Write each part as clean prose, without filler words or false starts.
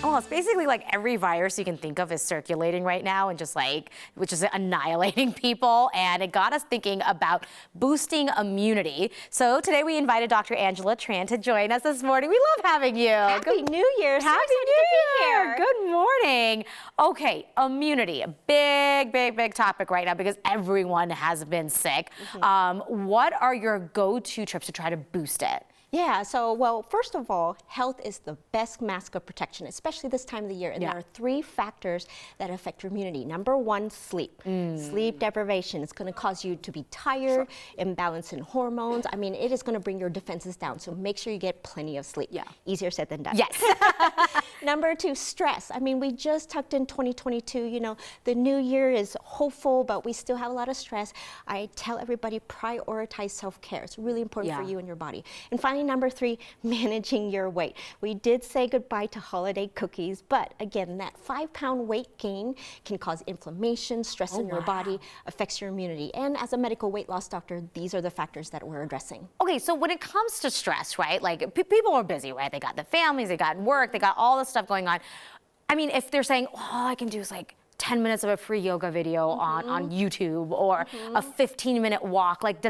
Well, it's basically like every virus you can think of is circulating right now and which is annihilating people. And it got us thinking about boosting immunity. So today we invited Dr. Angela Tran to join us this morning. We love having you. Happy New Year. Happy New Year. Good morning. Okay, immunity, a big topic right now because everyone has been sick. What are your go-to trips to try to boost it? Yeah, so, well, first of all, health is the best mask of protection, especially this time of the year. And there are 3 factors that affect your immunity. Number 1, sleep. Sleep deprivation is going to cause you to be tired, imbalance in hormones. I mean, it is going to bring your defenses down. So make sure you get plenty of sleep. Yeah. Easier said than done. Yes. Number 2, stress. I mean, we just tucked in 2022. You know, the new year is hopeful, but we still have a lot of stress. I tell everybody prioritize self-care. It's really important for you and your body. And finally, number 3, managing your weight. We did say goodbye to holiday cookies, but again, that 5-pound weight gain can cause inflammation, stress in your body, affects your immunity. And as a medical weight loss doctor, these are the factors that we're addressing. Okay, so when it comes to stress, right, like people are busy, right? They got the families, they got work, they got all this stuff going on. I mean, if they're saying, all I can do is like 10 minutes of a free yoga video on YouTube or a 15-minute walk, like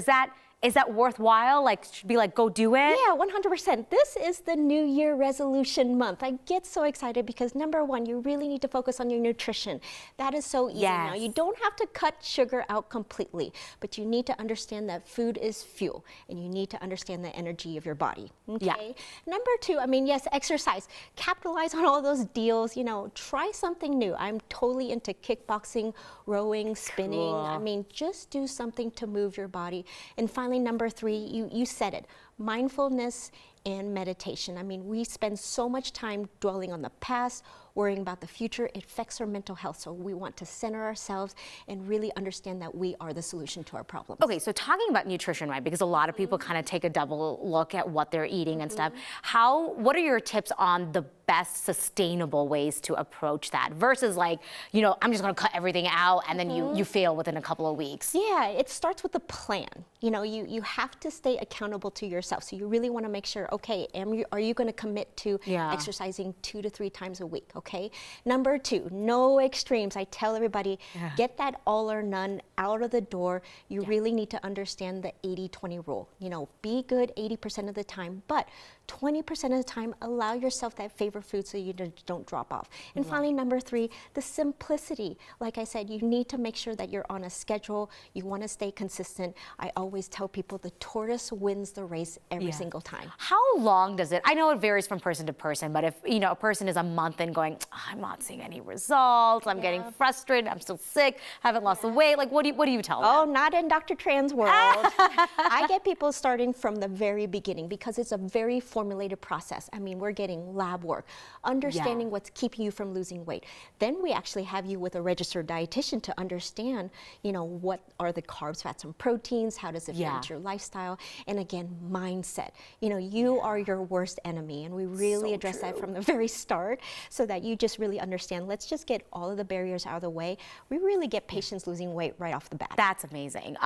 is that worthwhile? Like, should be like, go do it? Yeah, 100%. This is the New Year resolution month. I get so excited because number 1, you really need to focus on your nutrition. That is so easy now. You don't have to cut sugar out completely, but you need to understand that food is fuel and you need to understand the energy of your body. Okay. Number 2, I mean, yes, exercise. Capitalize on all those deals. You know, try something new. I'm totally into kickboxing, rowing, spinning. I mean, just do something to move your body. And finally, number 3, you said it, mindfulness and meditation. I mean, we spend so much time dwelling on the past, worrying about the future. It affects our mental health. So we want to center ourselves and really understand that we are the solution to our problems. Okay, so talking about nutrition, right? Because a lot of people kind of take a double look at what they're eating and stuff. What are your tips on the best sustainable ways to approach that versus like, you know, I'm just going to cut everything out and then you fail within a couple of weeks? Yeah, it starts with a plan. You know, you have to stay accountable to yourself. So you really want to make sure, okay, are you going to commit to exercising 2 to 3 times a week? Okay. Number 2, no extremes. I tell everybody, get that all or none out of the door. You really need to understand the 80-20 rule. You know, be good 80% of the time, but 20% of the time, allow yourself that favorite food so you don't drop off. And finally, number 3, the simplicity. Like I said, you need to make sure that you're on a schedule. You want to stay consistent. I always tell people the tortoise wins the race every single time. How long does it, I know it varies from person to person, but if, you know, a person is a month and going, I'm not seeing any results, I'm getting frustrated, I'm still sick, haven't lost the weight, like what do you tell them? Oh, not in Dr. Tran's world. I get people starting from the very beginning because it's a very formulated process. I mean, we're getting lab work, understanding what's keeping you from losing weight. Then we actually have you with a registered dietitian to understand, you know, what are the carbs, fats, and proteins, how does it fit into your lifestyle, and again, mindset. You know, you are your worst enemy, and we really address that from the very start so that you just really understand, let's just get all of the barriers out of the way. We really get patients losing weight right off the bat. That's amazing.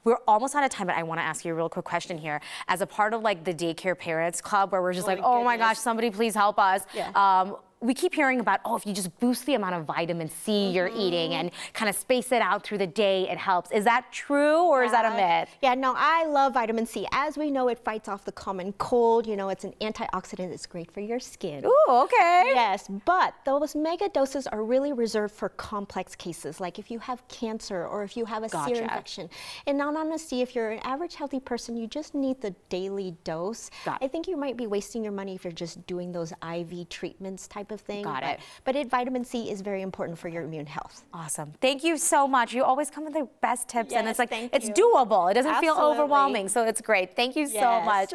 We're almost out of time, but I want to ask you a real quick question here. As a part of like the Daycare Parents Club, where we're just oh my gosh, somebody please help us. We keep hearing about, oh, if you just boost the amount of vitamin C you're eating and kind of space it out through the day, it helps. Is that true or is that a myth? Yeah, no, I love vitamin C. As we know, it fights off the common cold. You know, it's an antioxidant. It's great for your skin. Ooh, okay. Yes, but those mega doses are really reserved for complex cases, like if you have cancer or if you have a sear infection. In all honesty, if you're an average healthy person, you just need the daily dose. I think you might be wasting your money if you're just doing those IV treatments type of thing. But vitamin C is very important for your immune health. Awesome. Thank you so much. You always come with the best tips, and it's like it's doable. It doesn't feel overwhelming, so it's great. Thank you so much.